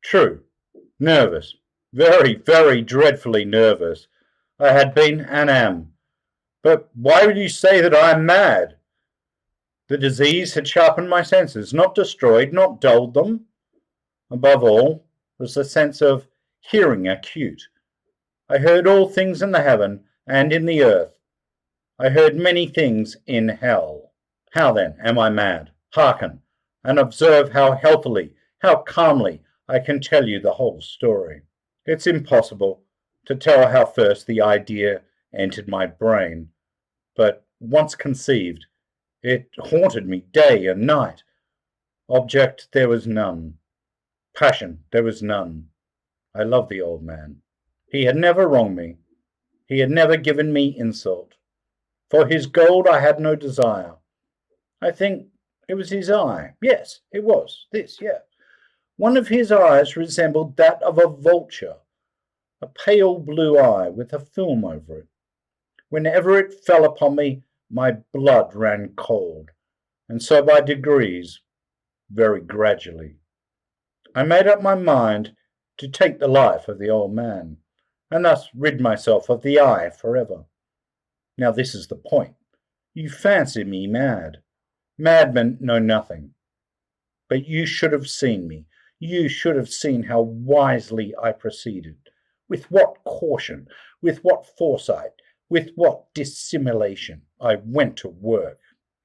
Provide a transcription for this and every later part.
True. Nervous. Very, very dreadfully nervous. I had been and am. But why would you say that I am mad? The disease had sharpened my senses, not destroyed, not dulled them. Above all was the sense of hearing acute. I heard all things in the heaven and in the earth. I heard many things in hell. How then am I mad? Hearken, and observe how healthily, how calmly I can tell you the whole story. It's impossible to tell how first the idea entered my brain, but once conceived, it haunted me day and night. Object there was none. Passion there was none. I loved the old man. He had never wronged me. He had never given me insult. For his gold I had no desire. I think it was his eye. Yes, it was. One of his eyes resembled that of a vulture, a pale blue eye with a film over it. Whenever it fell upon me, my blood ran cold, and so by degrees, very gradually, I made up my mind to take the life of the old man, and thus rid myself of the eye forever. Now this is the point. You fancy me mad. Madmen know nothing. But you should have seen me. You should have seen how wisely I proceeded, with what caution, with what foresight, with what dissimulation I went to work.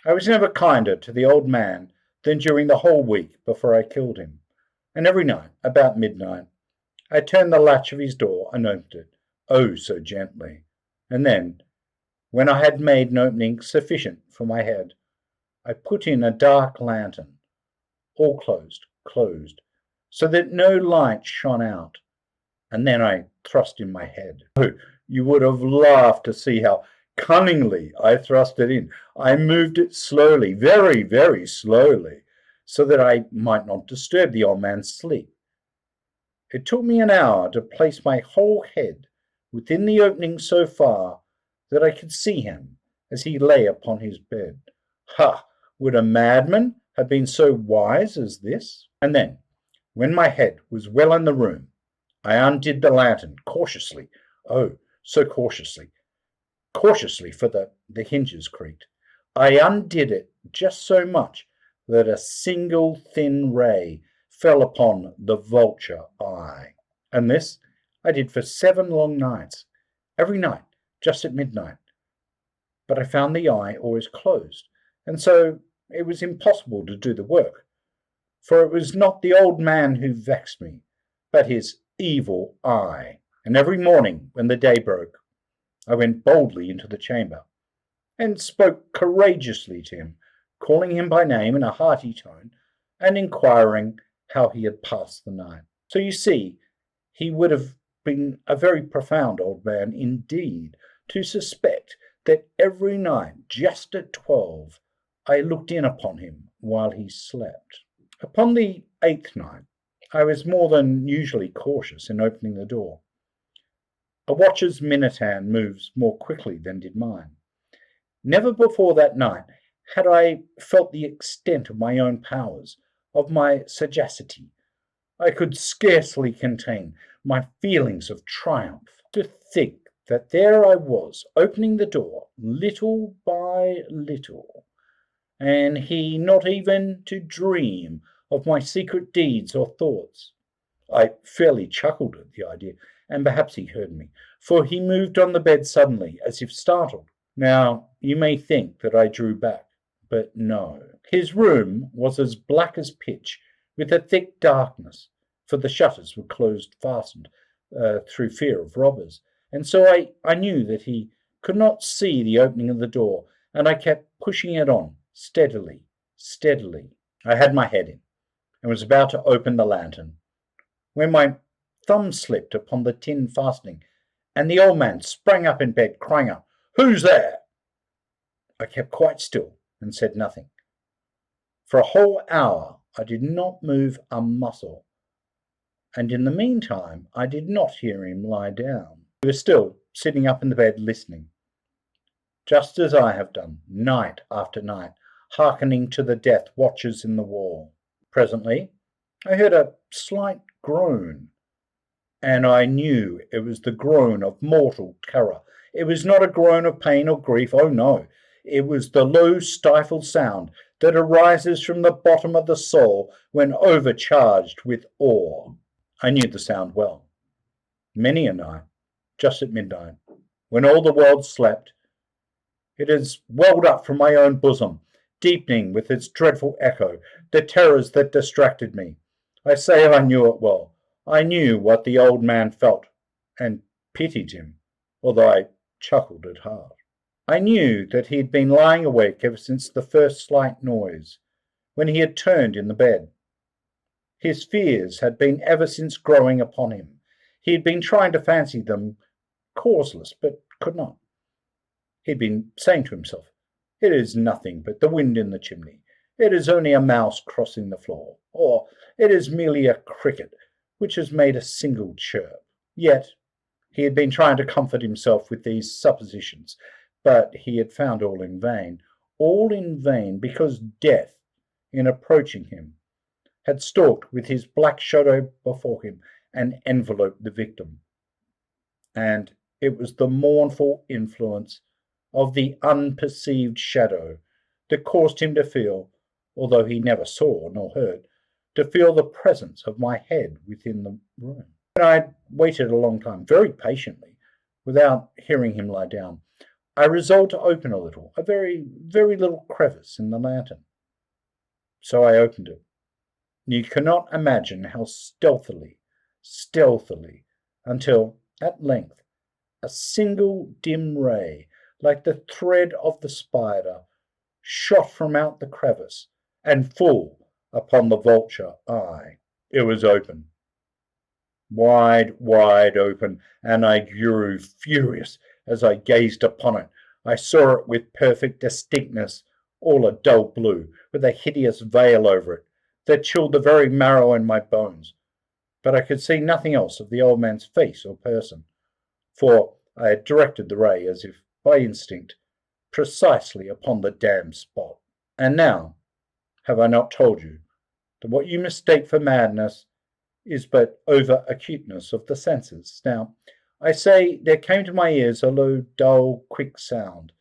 I was never kinder to the old man than during the whole week before I killed him, and every night, about midnight, I turned the latch of his door and opened it, oh so gently, and then, when I had made an opening sufficient for my head, I put in a dark lantern, all closed, so that no light shone out, and then I thrust in my head. Oh, you would have laughed to see how cunningly I thrust it in. I moved it slowly, very, very slowly, so that I might not disturb the old man's sleep. It took me an hour to place my whole head within the opening so far that I could see him as he lay upon his bed. Ha! Would a madman have been so wise as this? And then, when my head was well in the room, I undid the lantern cautiously, oh, so cautiously, for the hinges creaked. I undid it just so much that a single thin ray fell upon the vulture eye. And this I did for 7 long nights, every night, just at midnight. But I found the eye always closed, and so it was impossible to do the work. For it was not the old man who vexed me, but his evil eye. And every morning, when the day broke, I went boldly into the chamber, and spoke courageously to him, calling him by name in a hearty tone, and inquiring how he had passed the night. So you see, he would have been a very profound old man indeed to suspect that every night, just at 12, I looked in upon him while he slept. Upon the 8th night, I was more than usually cautious in opening the door. A watcher's minute hand moves more quickly than did mine. Never before that night had I felt the extent of my own powers, of my sagacity. I could scarcely contain my feelings of triumph. To think that there I was, opening the door, little by little, and he not even to dream of my secret deeds or thoughts. I fairly chuckled at the idea, and perhaps he heard me, for he moved on the bed suddenly, as if startled. Now, you may think that I drew back, but no. His room was as black as pitch, with a thick darkness, for the shutters were closed fastened through fear of robbers, and so I knew that he could not see the opening of the door, and I kept pushing it on, steadily. I had my head in, and was about to open the lantern, when my thumb slipped upon the tin fastening, and the old man sprang up in bed, crying out, "Who's there?" I kept quite still and said nothing. For a whole hour I did not move a muscle, and in the meantime I did not hear him lie down. He was still sitting up in the bed listening, just as I have done, night after night, hearkening to the death watchers in the wall. Presently I heard a slight groan, and I knew it was the groan of mortal terror. It was not a groan of pain or grief, oh no, it was the low stifled sound that arises from the bottom of the soul when overcharged with awe. I knew the sound well. Many a night, just at midnight, when all the world slept, it has welled up from my own bosom, deepening with its dreadful echo the terrors that distracted me. I say I knew it well. I knew what the old man felt, and pitied him, although I chuckled at heart. I knew that he had been lying awake ever since the first slight noise, when he had turned in the bed. His fears had been ever since growing upon him. He had been trying to fancy them causeless, but could not. He had been saying to himself, "It is nothing but the wind in the chimney. It is only a mouse crossing the floor, or it is merely a cricket which has made a single chirp." Yet he had been trying to comfort himself with these suppositions, but he had found all in vain, because death, in approaching him, had stalked with his black shadow before him and enveloped the victim. And it was the mournful influence of the unperceived shadow that caused him to feel, although he never saw nor heard, to feel the presence of my head within the room. And I had waited a long time, very patiently, without hearing him lie down. I resolved to open a little, a very, very little crevice in the lantern. So I opened it. You cannot imagine how stealthily, until, at length, a single dim ray, like the thread of the spider, shot from out the crevice, and full upon the vulture eye. It was open, wide open, and I grew furious as I gazed upon it. I saw it with perfect distinctness, all a dull blue, with a hideous veil over it that chilled the very marrow in my bones. But I could see nothing else of the old man's face or person, for I had directed the ray, as if by instinct, precisely upon the damned spot. And now, have I not told you that what you mistake for madness is but over-acuteness of the senses? Now, I say there came to my ears a low, dull, quick sound,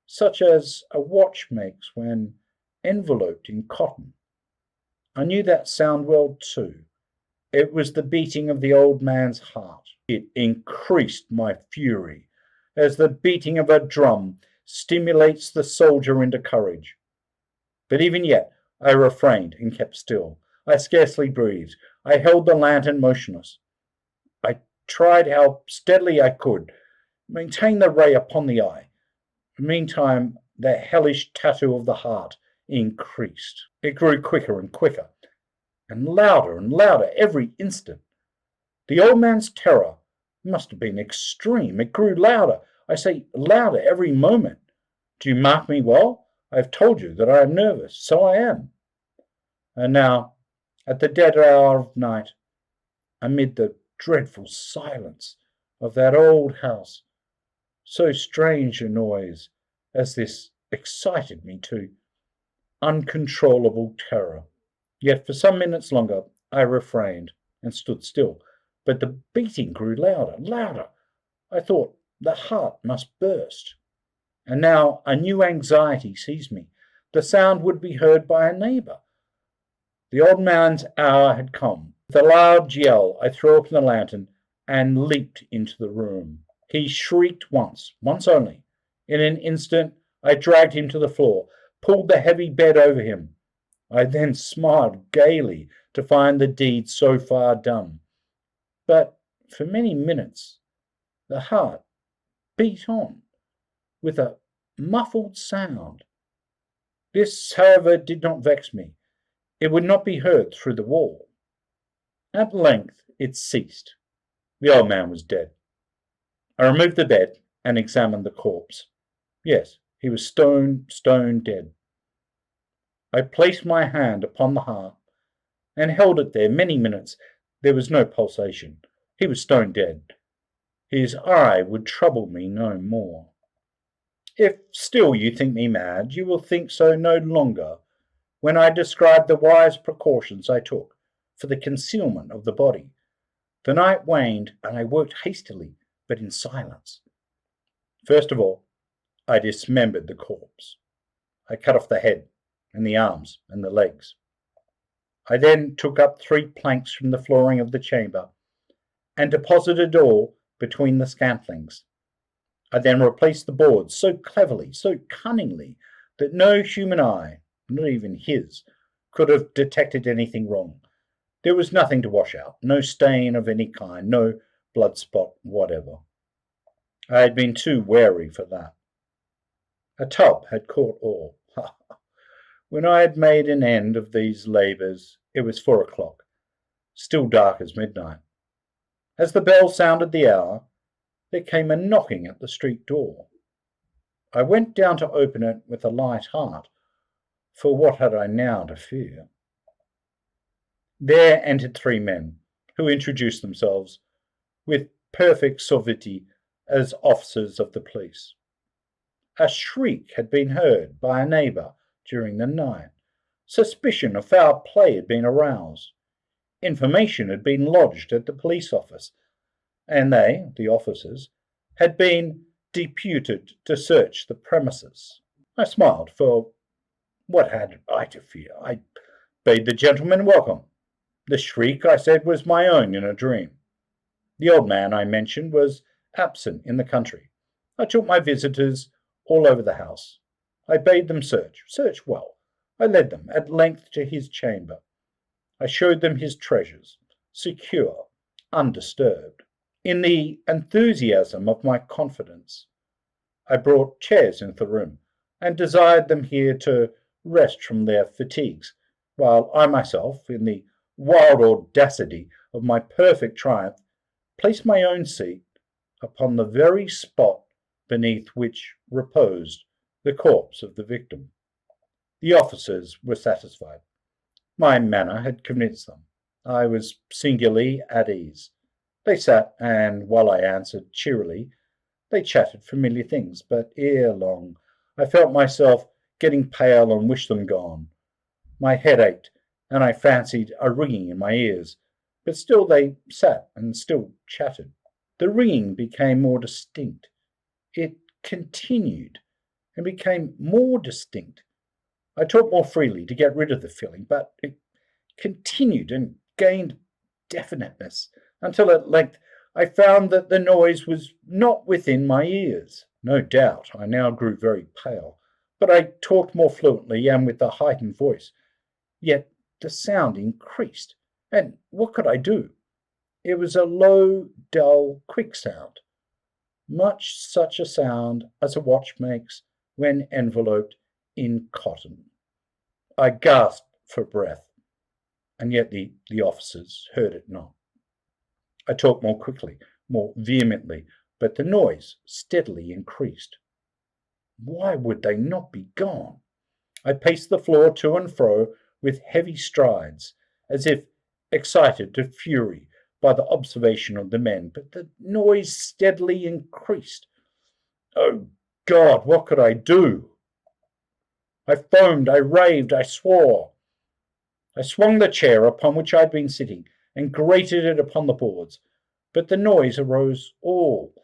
such as a watch makes when enveloped in cotton. I knew that sound well too. It was the beating of the old man's heart. It increased my fury, as the beating of a drum stimulates the soldier into courage. But even yet I refrained and kept still. I scarcely breathed. I held the lantern motionless. I tried how steadily I could maintain the ray upon the eye. Meantime, the hellish tattoo of the heart increased. It grew quicker and quicker, and louder every instant. The old man's terror must have been extreme. It grew louder, I say louder every moment. Do you mark me well? I have told you that I am nervous. So I am. And now, at the dead hour of night, amid the dreadful silence of that old house, so strange a noise as this excited me to uncontrollable terror. Yet for some minutes longer I refrained and stood still, but the beating grew louder. I thought the heart must burst. And now a new anxiety seized me. The sound would be heard by a neighbour. The old man's hour had come. With a loud yell I threw open the lantern and leaped into the room. He shrieked once only. In an instant I dragged him to the floor, pulled the heavy bed over him. I then smiled gaily to find the deed so far done. But for many minutes the heart beat on with a muffled sound. This, however, did not vex me. It would not be heard through the wall. At length it ceased. The old man was dead. I removed the bed and examined the corpse. Yes, he was stone dead. I placed my hand upon the heart and held it there many minutes. There was no pulsation. He was stone dead. His eye would trouble me no more. If still you think me mad, you will think so no longer when I describe the wise precautions I took for the concealment of the body. The night waned, and I worked hastily, but in silence. First of all, I dismembered the corpse. I cut off the head, and the arms, and the legs. I then took up 3 planks from the flooring of the chamber, and deposited all between the scantlings. I then replaced the boards so cleverly, so cunningly, that no human eye, not even his, could have detected anything wrong. There was nothing to wash out, no stain of any kind, no blood spot whatever. I had been too wary for that. A tub had caught all. When I had made an end of these labours, it was 4 o'clock, still dark as midnight. As the bell sounded the hour, there came a knocking at the street door. I went down to open it with a light heart, for what had I now to fear? There entered 3 men, who introduced themselves with perfect suavity as officers of the police. A shriek had been heard by a neighbour during the night. Suspicion of foul play had been aroused. Information had been lodged at the police office, and they, the officers, had been deputed to search the premises. I smiled, for what had I to fear? I bade the gentleman welcome. The shriek, I said, was my own in a dream. The old man I mentioned was absent in the country. I took my visitors all over the house. I bade them search well. I led them at length to his chamber. I showed them his treasures, secure, undisturbed. In the enthusiasm of my confidence, I brought chairs into the room, and desired them here to rest from their fatigues, while I myself, in the wild audacity of my perfect triumph, placed my own seat upon the very spot beneath which reposed the corpse of the victim. The officers were satisfied. My manner had convinced them. I was singularly at ease. They sat, and while I answered cheerily, they chatted familiar things, but ere long I felt myself getting pale and wished them gone. My head ached, and I fancied a ringing in my ears, but still they sat and still chatted. The ringing became more distinct. It continued and became more distinct. I talked more freely to get rid of the feeling, but it continued and gained definiteness, until at length I found that the noise was not within my ears. No doubt I now grew very pale, but I talked more fluently and with a heightened voice. Yet the sound increased, and what could I do? It was a low, dull, quick sound, much such a sound as a watch makes when enveloped in cotton. I gasped for breath, and yet the officers heard it not. I talked more quickly, more vehemently, but the noise steadily increased. Why would they not be gone? I paced the floor to and fro with heavy strides, as if excited to fury by the observation of the men, but the noise steadily increased. Oh God, what could I do? I foamed, I raved, I swore. I swung the chair upon which I had been sitting and grated it upon the boards, but the noise arose all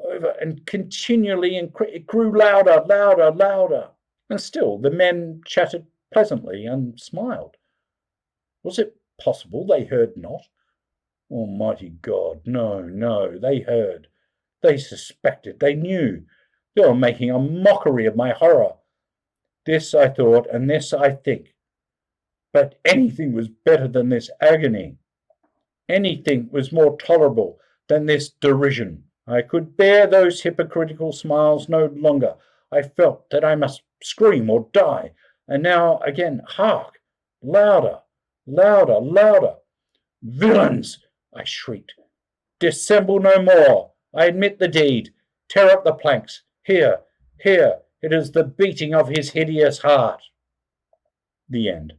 over and continually it grew louder, louder, louder, and still the men chatted pleasantly and smiled. Was it possible they heard not? Almighty God, no, they heard. They suspected, they knew. They were making a mockery of my horror. This I thought, and this I think. But anything was better than this agony. Anything was more tolerable than this derision. I could bear those hypocritical smiles no longer. I felt that I must scream or die. And now again, hark! Louder, louder, louder! Villains! I shrieked. Dissemble no more. I admit the deed. Tear up the planks. Here, it is the beating of his hideous heart. The end.